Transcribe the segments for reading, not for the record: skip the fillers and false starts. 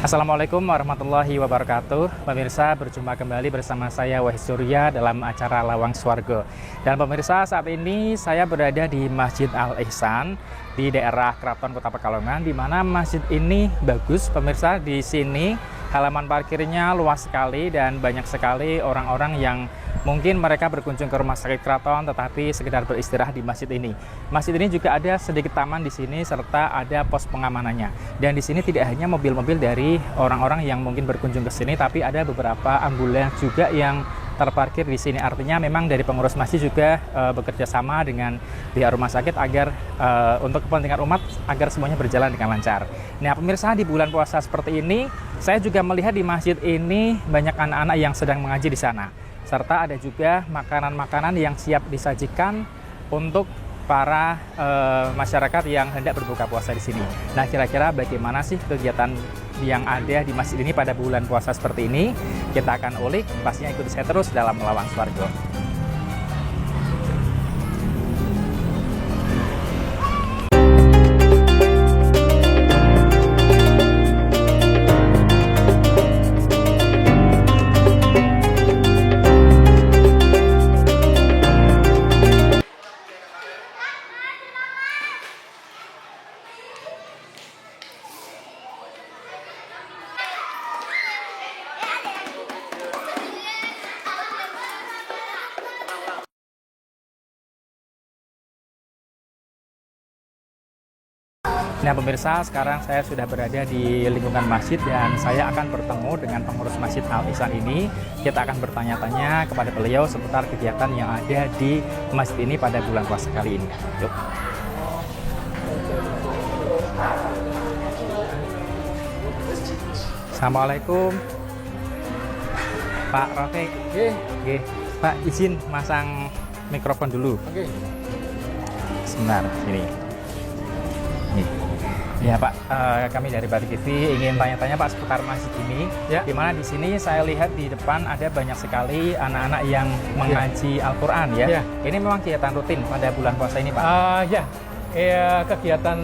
Assalamualaikum warahmatullahi wabarakatuh. Pemirsa, berjumpa kembali bersama saya Wahid Surya dalam acara Lawang Swarga. Dan pemirsa, saat ini saya berada di Masjid Al Ihsan di daerah Keraton Kota Pekalongan, di mana masjid ini bagus. Pemirsa, di sini halaman parkirnya luas sekali dan banyak sekali orang-orang yang mungkin mereka berkunjung ke rumah sakit keraton tetapi sekedar beristirahat di masjid ini. Masjid ini juga ada sedikit taman di sini serta ada pos pengamanannya. Dan di sini tidak hanya mobil-mobil dari orang-orang yang mungkin berkunjung ke sini, tapi ada beberapa ambulans juga yang terparkir di sini. Artinya memang dari pengurus masjid juga bekerja sama dengan pihak rumah sakit agar untuk kepentingan umat agar semuanya berjalan dengan lancar. Nah, pemirsa, di bulan puasa seperti ini, saya juga melihat di masjid ini banyak anak-anak yang sedang mengaji di sana. Serta ada juga makanan-makanan yang siap disajikan untuk para masyarakat yang hendak berbuka puasa di sini. Nah, kira-kira bagaimana sih kegiatan yang ada di masjid ini pada bulan puasa seperti ini? Kita akan ulik, pastinya ikuti saya terus dalam Lawang Swarga. Nah, pemirsa, sekarang saya sudah berada di lingkungan masjid dan saya akan bertemu dengan pengurus Masjid Al Ihsan ini. Kita akan bertanya-tanya kepada beliau seputar kegiatan yang ada di masjid ini pada bulan puasa kali ini. Yuk. Assalamualaikum, Pak Rafiq. Oke. Pak, izin masang mikrofon dulu. Oke. Sebentar, ini. Nih. Ya Pak, kami dari Batik TV ingin tanya-tanya Pak seputar masjid ini. Ya. Di mana di sini saya lihat di depan ada banyak sekali anak-anak yang mengaji Al-Quran ya. Ya. Ini memang kegiatan rutin pada bulan puasa ini Pak? Kegiatan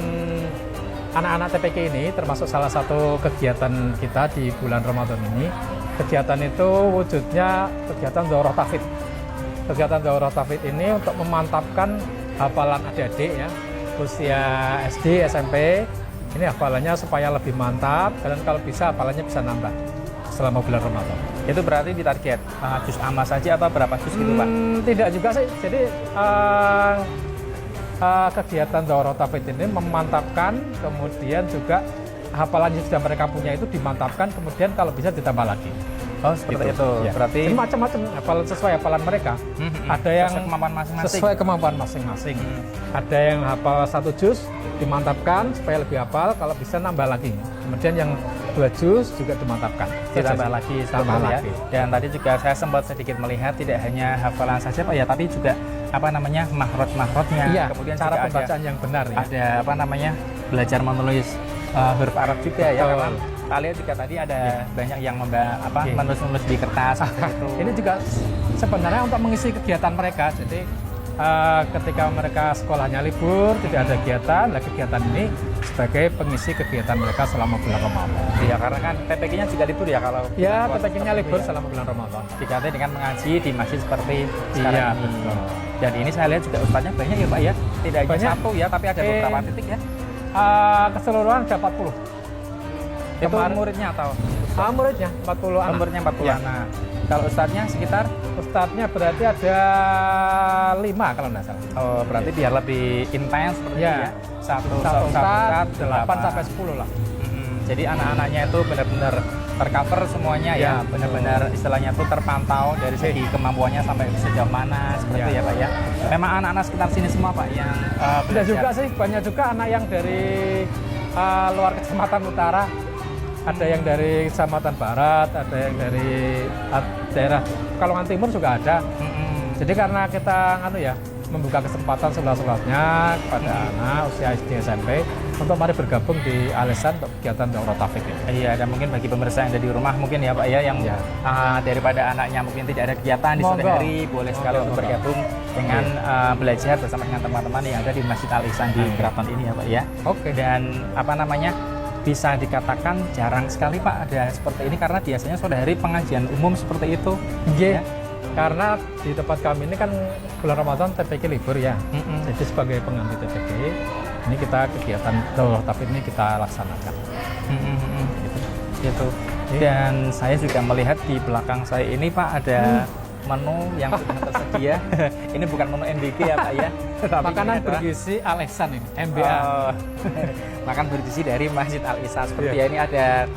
anak-anak TPK ini termasuk salah satu kegiatan kita di bulan Ramadan ini. Kegiatan itu wujudnya kegiatan Daurah Tahfidz. Kegiatan Daurah Tahfidz ini untuk memantapkan hafalan adik-adik ya, usia SD, SMP. Ini hafalannya supaya lebih mantap dan kalau bisa hafalannya bisa nambah selama bulan Ramadan. Itu berarti ditarget juz amma saja atau berapa juz gitu Pak? Tidak juga sih. Jadi kegiatan Daurah Tahfidz ini memantapkan, kemudian juga hafalan yang sudah mereka punya itu dimantapkan, kemudian kalau bisa ditambah lagi. Oh, seperti gitu. itu. Ya. Berarti jadi macam-macam hafalan sesuai hafalan mereka. Ada yang sesuai kemampuan masing-masing. Sesuai kemampuan masing-masing. Ada yang hafal 1 juz dimantapkan supaya lebih hafal, kalau bisa nambah lagi. Kemudian yang 2 juz juga dimantapkan. Ditambah lagi, tambah ya. lagi. Dan tadi juga saya sempat sedikit melihat tidak hanya hafalan saja Pak ya, tapi juga makhraj-makhrajnya. Iya, kemudian cara juga pembacaan yang benar ya. Ada belajar menulis huruf Arab juga ya. Karena kalian juga tadi ada banyak yang menulis-nulis di kertas gitu. Ini juga sebenarnya untuk mengisi kegiatan mereka. Jadi ketika mereka sekolahnya libur, tidak ada kegiatan, kegiatan ini sebagai pengisi kegiatan mereka selama bulan Ramadan. Iya, karena kan TPK-nya juga libur ya kalau. Ya, TPK-nya libur selama bulan Ramadan. Diganti dengan mengaji di masjid seperti sekarang iya, ini. betul. Dan ini saya lihat juga ustadznya banyak ya Pak ya. Tidak hanya Banyak. satu ya, tapi ada beberapa titik ya. Keseluruhan ada 40. Itu muridnya atau? Muridnya 40 anak. Muridnya 40 Ya. anak. Kalau ustadznya sekitar? Ustadznya berarti ada 5 kalau nggak salah. Oh, berarti biar lebih intens seperti Ya. ya. Satu Ustadz, 8 sampai 10 lah. Jadi anak-anaknya itu benar-benar tercover semuanya ya, Ya, benar-benar istilahnya itu terpantau dari segi kemampuannya sampai sejauh mana seperti ya Pak ya. Memang anak-anak sekitar sini semua Pak yang Tidak juga sih, banyak juga anak yang dari luar Kecamatan Utara. Ada yang dari Kecamatan Barat, ada yang dari daerah Pekalongan Timur juga ada. Jadi karena kita membuka kesempatan seluas-luasnya kepada anak usia SD SMP untuk mari bergabung di Al Ihsan untuk kegiatan Daurah Tahfidz ini. Iya, dan mungkin bagi pemirsa yang ada di rumah mungkin ya Pak ya yang daripada anaknya mungkin tidak ada kegiatan di sore hari, boleh sekali untuk bergabung dengan belajar bersama dengan teman-teman yang ada di Masjid Al Ihsan di Keraton ini ya Pak ya. Oke. Dan bisa dikatakan jarang sekali Pak ada seperti ini, karena biasanya sore hari pengajian umum seperti itu. Iya. Ya. Karena di tempat kami ini kan bulan Ramadan TPK libur ya. Jadi sebagai pengganti TPK, ini kita kegiatan Daurah Tafid ini kita laksanakan. Gitu. Dan saya juga melihat di belakang saya ini Pak ada menu yang sudah tersedia. Ini bukan menu MBK ya Pak ya. Makanan bergizi Al Ihsan ini, MBA. Makan bergizi dari Masjid Al Ihsan. Seperti ya, ini ada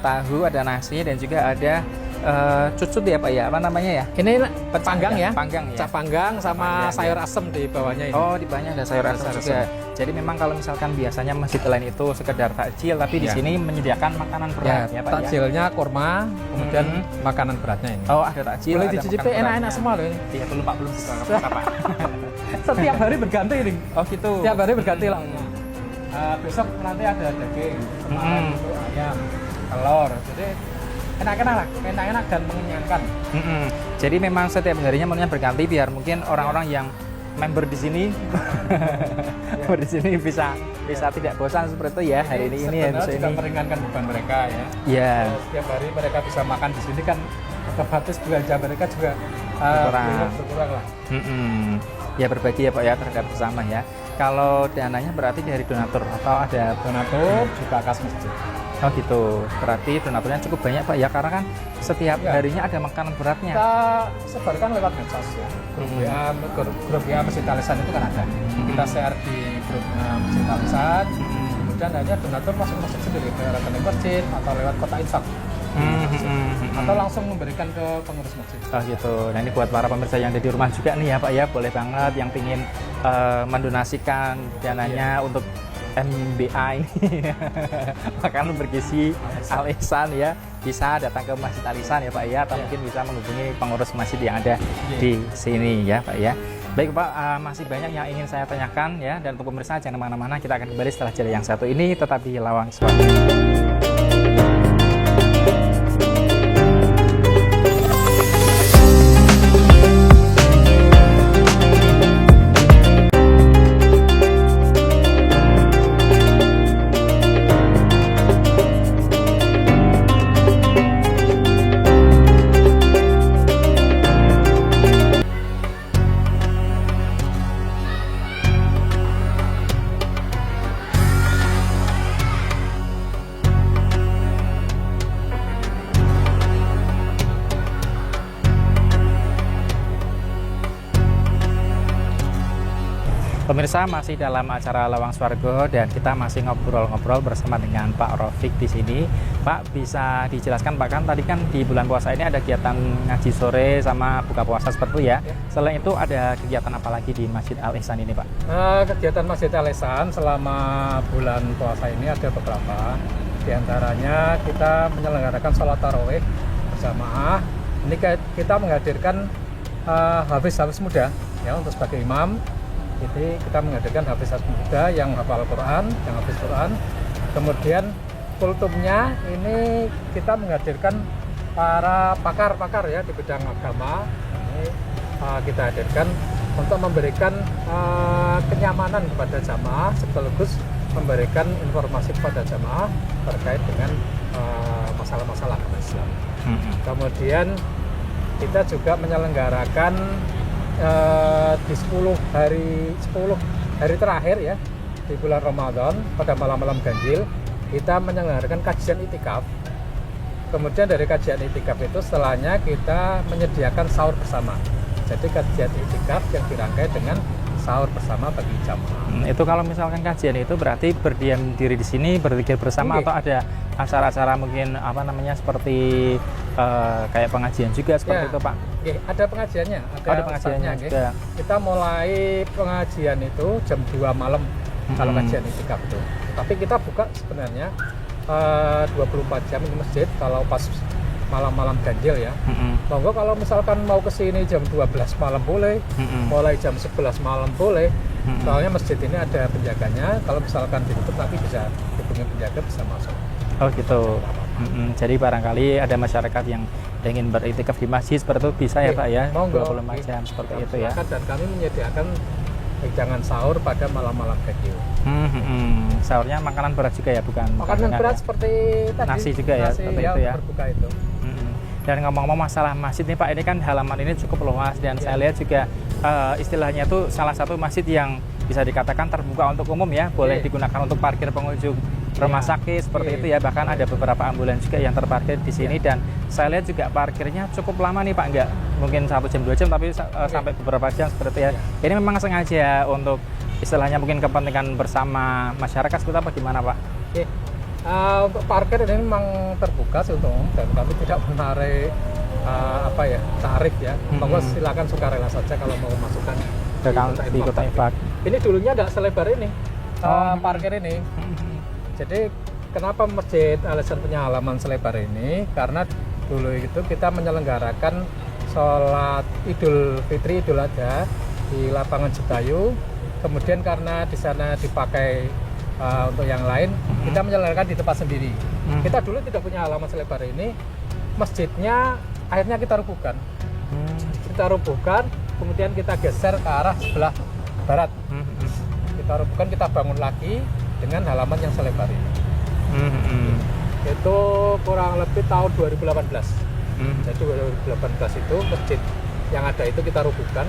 tahu, ada nasi, dan juga ada cucut ya Pak ya, apa namanya ya? Ini panggang ya? Panggang ya. Cap panggang sama sayur asem di bawahnya ini. Oh, di bawahnya ada sayur asem juga. Jadi memang kalau misalkan biasanya masjid lain itu sekedar takjil, tapi di sini menyediakan makanan berat ya Pak ya. Takjilnya kurma, kemudian makanan beratnya ini. Oh, ada takjil. Boleh dicicipi, enak-enak semua loh ini. Iya, belum Pak, belum buka Pak. Setiap hari berganti ini. Oh gitu. Setiap hari berganti lah. Besok nanti ada daging, kemarin itu ayam, telur. Jadi enak-enak dan mengenyangkan. Jadi memang setiap harinya menunya berganti biar mungkin orang-orang yang member di sini member di sini bisa tidak bosan seperti itu ya hari ini ya bisa juga ini meringankan beban mereka ya. Iya. Setiap hari mereka bisa makan di sini kan otomatis belanja mereka juga berkurang lah. Ya berbagi ya Pak ya terhadap bersama ya. Kalau dananya berarti dari donatur atau ada donatur juga kas masjid. Oh gitu, berarti donaturnya cukup banyak Pak ya, karena kan setiap harinya ada makanan beratnya. Kita sebarkan lewat medsos ya. Grup WA Masjid Al Ihsan itu kan ada. Kita share di grup Masjid Al Ihsan. Kemudian hanya donatur masing-masing sendiri ke rekening masjid atau lewat kotak infak. Atau langsung memberikan ke pengurus masjid. Oh gitu. Nah ini buat para pemirsa yang ada di rumah juga nih ya Pak ya, boleh banget yang ingin mendonasikan dananya untuk MBA ini makanan bergizi Al Ihsan ya, bisa datang ke Masjid Al Ihsan ya Pak ya, atau mungkin bisa menghubungi pengurus masjid yang ada di sini ya Pak ya. Baik Pak, masih banyak yang ingin saya tanyakan ya, dan untuk pemirsa jangan kemana-mana, kita akan kembali setelah jeda yang satu ini, tetap di Lawang Swargo. Pemirsa, masih dalam acara Lawang Swargo dan kita masih ngobrol-ngobrol bersama dengan Pak Rafiq di sini. Pak, bisa dijelaskan Pak, kan tadi kan di bulan puasa ini ada kegiatan ngaji sore sama buka puasa seperti itu ya. Selain itu ada kegiatan apa lagi di Masjid Al Ihsan ini Pak? Kegiatan Masjid Al Ihsan selama bulan puasa ini ada beberapa. Di antaranya kita menyelenggarakan sholat tarawih berjamaah. Ini kita menghadirkan hafiz-hafiz muda ya untuk sebagai imam. Jadi kita menghadirkan hafiz-hafiz muda yang hafal Quran, yang hafiz Quran. Kemudian kultumnya ini kita menghadirkan para pakar-pakar ya di bidang agama. Ini kita hadirkan untuk memberikan kenyamanan kepada jamaah sekaligus memberikan informasi kepada jamaah terkait dengan masalah-masalah agama Islam. Kemudian kita juga menyelenggarakan di 10 hari terakhir ya di bulan Ramadan pada malam-malam ganjil kita menyelenggarakan kajian itikaf. Kemudian dari kajian itikaf itu setelahnya kita menyediakan sahur bersama. Jadi kajian itikaf yang dirangkai dengan sahur bersama bagi jamaah. Itu kalau misalkan kajian itu berarti berdiam diri di sini, berzikir bersama, atau ada acara-acara mungkin apa namanya seperti kayak pengajian juga seperti itu Pak? Ada pengajiannya, ada pengajiannya juga. Kita mulai pengajian itu jam 2 malam kalau kajian itikaf itu. Tapi kita buka sebenarnya 24 jam di masjid kalau pas malam-malam ganjil ya. Monggo kalau misalkan mau ke sini jam 12 malam boleh, mulai jam 11 malam boleh. Soalnya masjid ini ada penjaganya, kalau misalkan ditutup nanti bisa hubungi penjaga bisa masuk. Oh gitu. Jadi barangkali ada masyarakat yang ingin beriktikaf di masjid seperti itu bisa ya Pak ya, 24 jam seperti itu ya. Dan kami menyediakan jangan sahur pada malam-malam kecil. Sahurnya makanan berat juga ya, bukan? Makanan berat ya? seperti tadi. Nasi juga ya, seperti itu ya. Berbuka itu. Dan ngomong-ngomong masalah masjid nih Pak, ini kan halaman ini cukup luas dan saya lihat juga istilahnya tuh salah satu masjid yang bisa dikatakan terbuka untuk umum ya, boleh digunakan untuk parkir pengunjung rumah sakit seperti itu ya, bahkan ada beberapa ambulans juga yang terparkir di sini dan saya lihat juga parkirnya cukup lama nih Pak, nggak mungkin 1 jam 2 jam tapi sampai beberapa jam seperti ya. Ini memang sengaja untuk istilahnya mungkin kepentingan bersama masyarakat seperti apa gimana Pak? Untuk parkir ini memang terbuka sih untuk umum dan kami tidak menarik tarif ya. Pokoknya silakan sukarela saja kalau mau masukkan di kota Infak. Ini dulunya nggak selebar ini parkir ini. Jadi kenapa Masjid Al-Ihsan punya halaman selebar ini? Karena dulu itu kita menyelenggarakan sholat Idul Fitri, Idul Adha di lapangan Jetayu. Kemudian karena di sana dipakai untuk yang lain, kita menyelenggarakan di tempat sendiri. Kita dulu tidak punya halaman selebar ini. Masjidnya akhirnya kita rubuhkan. Kita rubuhkan, kemudian kita geser ke arah sebelah barat. Kita rubuhkan, kita bangun lagi dengan halaman yang selebar ini. Itu kurang lebih tahun 2018. Jadi 2018 itu masjid yang ada itu kita rubuhkan,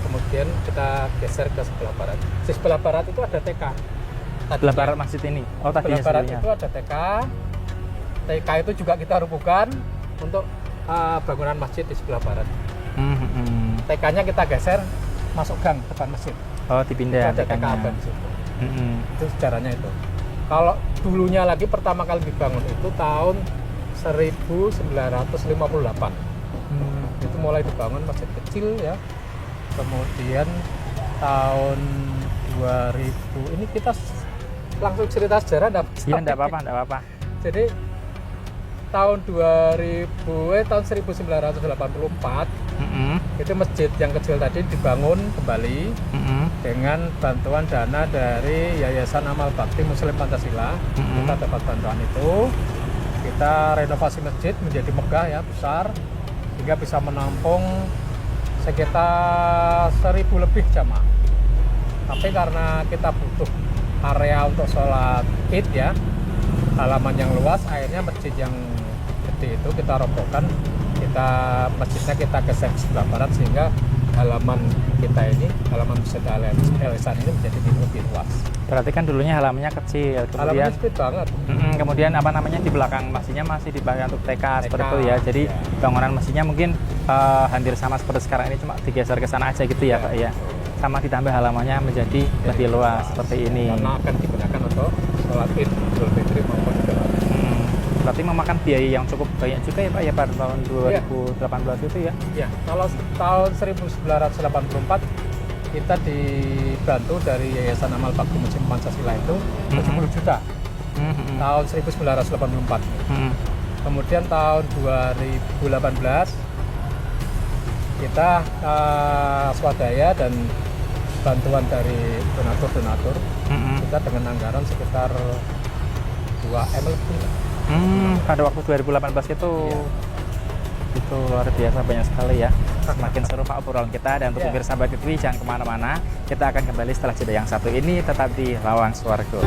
kemudian kita geser ke sebelah barat. Di sebelah barat itu ada TK. Sebelah barat masjid ini. Oh, tadi sebelah barat itu ada TK. TK itu juga kita rubuhkan untuk bangunan masjid di sebelah barat. TK-nya kita geser masuk gang depan masjid. Oh, dipindah ada TK abad di situ. Itu sejarahnya itu. Kalau dulunya lagi pertama kali dibangun itu tahun 1958. Itu mulai dibangun masjid kecil ya. Kemudian tahun 2000 ini kita langsung cerita sejarah Iya, enggak apa-apa. Jadi tahun 1984 itu masjid yang kecil tadi dibangun kembali dengan bantuan dana dari Yayasan Amal Bakti Muslim Pancasila. Kita dapat bantuan itu, kita renovasi masjid menjadi megah ya, besar, sehingga bisa menampung sekitar 1000 lebih jamaah. Tapi karena kita butuh area untuk sholat id ya, halaman yang luas, akhirnya masjid yang gede itu kita robohkan, masjidnya kita geser ke sebelah barat sehingga halaman kita ini, halaman Masjid Al-Ihsan ini menjadi lebih luas. Berarti kan dulunya halamannya kecil, kemudian halamannya sempit banget. Kemudian di belakang masjidnya masih dipakai untuk TK seperti itu ya. Jadi bangunan masjidnya mungkin hampir sama seperti sekarang ini, cuma digeser ke sana aja gitu ya Pak ya. Sama ditambah halamannya menjadi lebih luas seperti ini. Karena akan digunakan untuk sholat id, Idul Fitri maupun Idul Adha. Berarti memakan biaya yang cukup banyak juga ya Pak ya pada tahun 2018 itu ya? Ya, kalau tahun 1984 kita dibantu dari Yayasan Amal Bakti Muslim Pancasila itu 70 juta. Tahun 1984. Kemudian tahun 2018 kita swadaya dan bantuan dari donatur-donatur, kita dengan anggaran sekitar 2 M lebih. Pada waktu 2018 itu itu luar biasa banyak sekali ya. Semakin seru Pak obrolan kita, dan untuk pemirsa Batik TV jangan kemana-mana, kita akan kembali setelah jeda yang satu ini tetap di Lawang Swargo.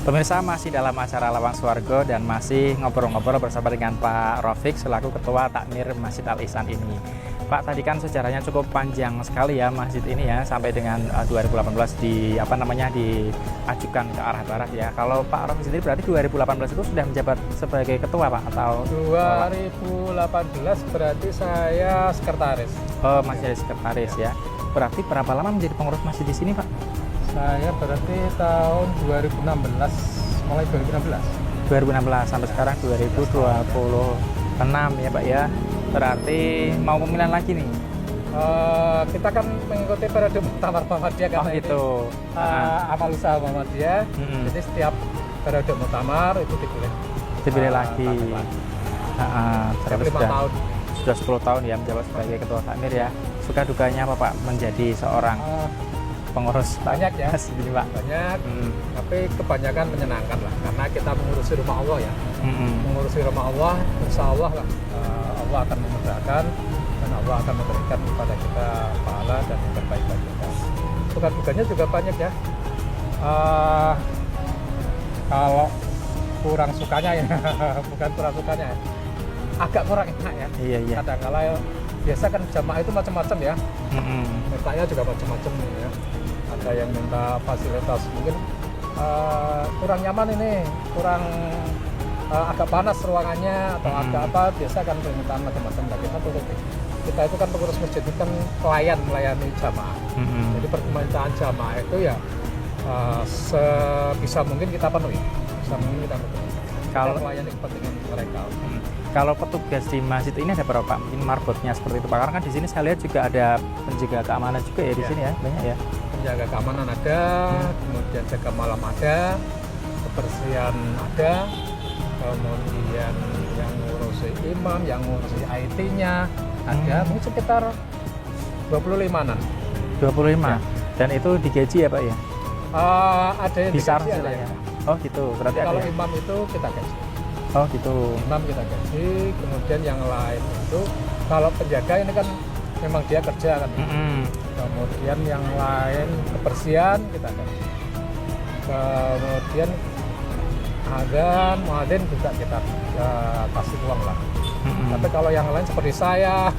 Pemirsa, masih dalam acara Lawang Swargo dan masih ngobrol-ngobrol bersama dengan Pak Rafiq selaku Ketua Takmir Masjid Al-Ihsan ini. Pak, tadi kan sejarahnya cukup panjang sekali ya masjid ini ya, sampai dengan 2018 diajukan ke arah barat ya. Kalau Pak Rafiq sendiri berarti 2018 itu sudah menjabat sebagai ketua Pak atau 2018 berarti saya sekretaris. Oh, masih ada sekretaris ya. berarti berapa lama menjadi pengurus masjid di sini, Pak? Saya berarti tahun 2016, mulai 2016. 2016 sampai sekarang 2026 ya, Pak ya. Berarti mau pemilihan lagi nih. Kita kan mengikuti periode Muktamar Muhammadiyah Oh karena itu. amal usaha Muhammadiyah. Jadi setiap periode Muktamar itu Dipilih lagi. Setiap 5 sudah, tahun. sudah 10 tahun ya menjabat sebagai ketua takmir ya. Suka dukanya apa, Pak, menjadi seorang pengurus Banyak ya. masjid ini, Pak? Banyak, tapi kebanyakan menyenangkan lah karena kita mengurusi rumah Allah ya. Mengurusi rumah Allah, insya Allah lah Allah akan memudahkan dan Allah akan memberikan kepada kita pahala dan yang terbaik bagi kita. Suka dukanya juga banyak ya. Kalau kurang sukanya ya, bukan kurang sukanya ya, agak kurang enak ya. Iya. Kadang-kala biasa kan jamaah itu macam-macam ya. Mintanya juga macam-macam ya. Ada yang minta fasilitas mungkin kurang nyaman ini, kurang agak panas ruangannya atau agak apa, biasa kan permintaan macam-macam. Nah, kita turuti. Kita itu kan pengurus masjid itu kan melayani jamaah. Jadi permintaan jamaah itu ya sebisa mungkin kita penuhi. Sebisa mungkin kita penuhi. Kalau melayani kepentingan mereka. Kalau petugas di masjid ini ada berapa, Pak? Mungkin marbotnya seperti itu, Pak. Karena kan di sini saya lihat juga ada penjaga keamanan juga ya di sini ya, banyak ya. Penjaga keamanan ada, kemudian jaga malam ada, kebersihan ada, kemudian yang ngurusi imam, yang ngurusi IT-nya ada, mungkin sekitar 25-an. 25? Ya. Dan itu digaji ya, Pak ya? Ada yang Besar digaji, ada istilahnya. yang Oh gitu, berarti kalau ada ya? imam itu kita gaji. Oh gitu. Imam kita gaji, kemudian yang lain itu kalau penjaga ini kan memang dia kerja kan. Kemudian yang lain kebersihan kita gaji. Kemudian muadzin juga kita kasih uang lah. Tapi kalau yang lain seperti saya,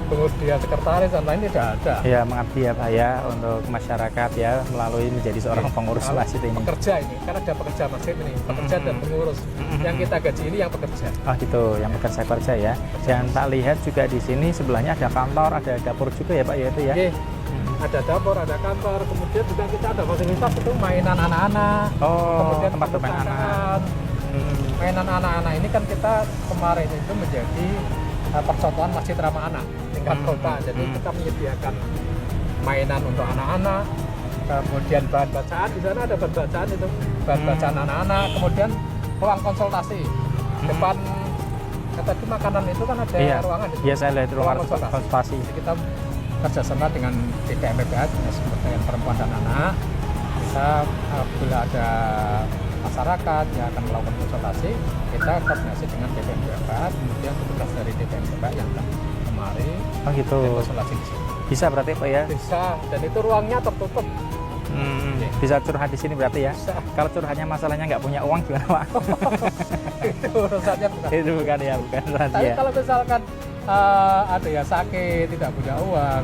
kemudian sekretaris dan lain tidak ada. Ya, mengabdi ya, Pak ya, untuk masyarakat ya, melalui menjadi seorang pengurus Kalau masjid ini. Pekerja ini, kan ada pekerja masjid ini, pekerja dan pengurus. Yang kita gaji ini yang pekerja. Oh gitu, yang bekerja ya. Dan tak lihat juga di sini sebelahnya ada kantor, ada dapur juga ya, Pak ya itu ya. Oke. Ada dapur, ada kantor, kemudian juga kita ada fasilitas itu mainan anak-anak. Oh, kemudian tempat bermain anak. Mainan anak-anak ini kan kita kemarin itu menjadi percontohan masjid ramah anak tingkat kota. Jadi kita menyediakan mainan untuk anak-anak, kemudian bahan bacaan, di sana ada bahan bacaan itu, bahan bacaan anak-anak, kemudian ruang konsultasi. Depan tadi makanan itu kan ada ruangan itu. Iya, saya lihat ruang konsultasi. Jadi kita kerjasama dengan DPM PPA, Dinas Pemberdayaan Perempuan dan Anak. Kita bila ada masyarakat yang akan melakukan konsultasi, kita koordinasi dengan DPM PPA, kemudian petugas dari DPM PPA yang akan kemari konsultasi di sini. Bisa berarti, Pak ya? Bisa, dan itu ruangnya tertutup. Bisa curhat di sini berarti ya? Bisa. Kalau curhatnya masalahnya nggak punya uang gimana, Pak? Itu urusannya bukan. Itu bukan ya, bukan Tapi rahasia. kalau misalkan ada yang sakit, tidak punya uang,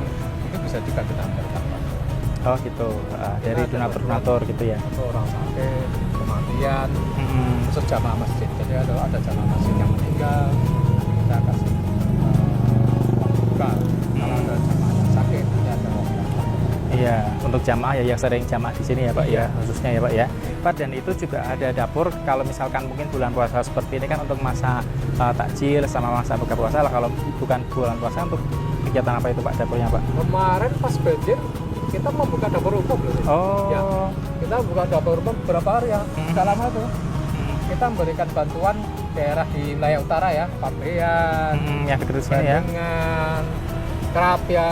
itu bisa juga kita berikan bantuan. Oh gitu, dari donatur-donatur gitu ya? Untuk orang sakit, kematian, khusus jamaah masjid. Jadi ada jamaah masjid yang meninggal, kita kasih uang duka. Kalau ada jamaah yang sakit, nanti ada uang duka. Iya, untuk jamaah ya yang sering jamaah di sini ya, Pak ya, khususnya ya, Pak ya. Pak, dan itu juga ada dapur kalau misalkan mungkin bulan puasa seperti ini kan untuk masa takjil sama masa buka puasa lah. Kalau bukan bulan puasa untuk kegiatan apa itu, Pak, dapurnya, Pak? Kemarin pas banjir kita membuka dapur umum loh. Oh. Ya, kita buka dapur umum beberapa hari ya, sudah lama tuh. Kita memberikan bantuan daerah di wilayah utara ya, Pabean, yang dekat sini ya. dengan Kerapia,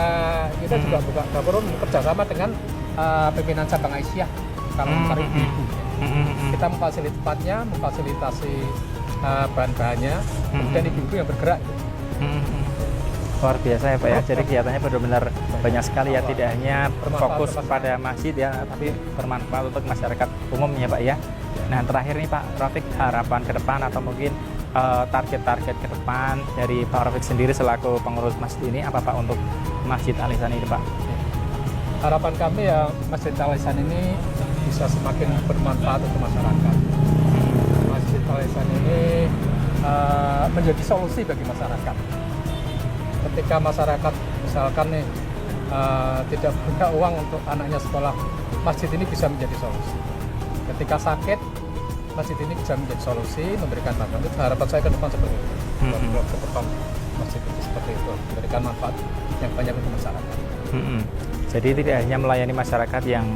kita juga buka dapur umum kerjasama dengan pimpinan cabang Aisyah kalau mencari ibu. Kita memfasilitasi bahan-bahannya, kemudian ibu-ibu yang bergerak. Luar biasa ya, Pak ya. Jadi kegiatannya benar-benar banyak sekali ya, tidak hanya fokus pada masjid ya, tapi bermanfaat untuk masyarakat umumnya, Pak ya. Nah, terakhir nih Pak Rafiq, harapan ke depan atau mungkin target-target ke depan dari Pak Rafiq sendiri selaku pengurus masjid ini apa, Pak, untuk Masjid Al Ihsan ini, Pak? Harapan kami ya Masjid Al Ihsan ini bisa semakin bermanfaat untuk masyarakat. Masjid Al Ihsan ini menjadi solusi bagi masyarakat. Ketika masyarakat misalkan nih tidak punya uang untuk anaknya sekolah, masjid ini bisa menjadi solusi. Ketika sakit, masjid ini bisa menjadi solusi, memberikan bantuan. Itu harapan saya ke depan seperti itu. Ke depan masjid itu seperti itu, memberikan manfaat yang banyak untuk masyarakat. Jadi tidak hanya melayani masyarakat yang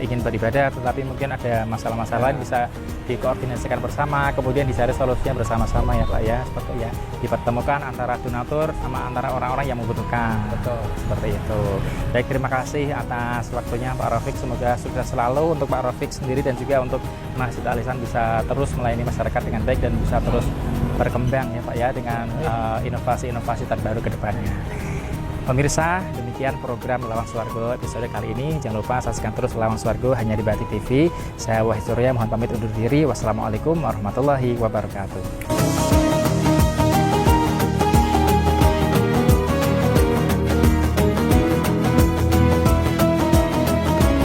ingin beribadah, tetapi mungkin ada masalah-masalah yang bisa dikoordinasikan bersama, kemudian dicari solusinya bersama-sama ya Pak ya, seperti ya, dipertemukan antara donatur sama antara orang-orang yang membutuhkan. Betul. Seperti itu. Baik, terima kasih atas waktunya Pak Rafiq. Semoga sukses selalu untuk Pak Rafiq sendiri dan juga untuk Masjid Al Ihsan bisa terus melayani masyarakat dengan baik dan bisa terus berkembang ya Pak ya dengan inovasi-inovasi terbaru ke depannya. Pemirsa, demikian program Lawang Swargo episode kali ini. Jangan lupa saksikan terus Lawang Swargo hanya di Batik TV. Saya Wahid Surya, mohon pamit undur diri. Wassalamualaikum warahmatullahi wabarakatuh.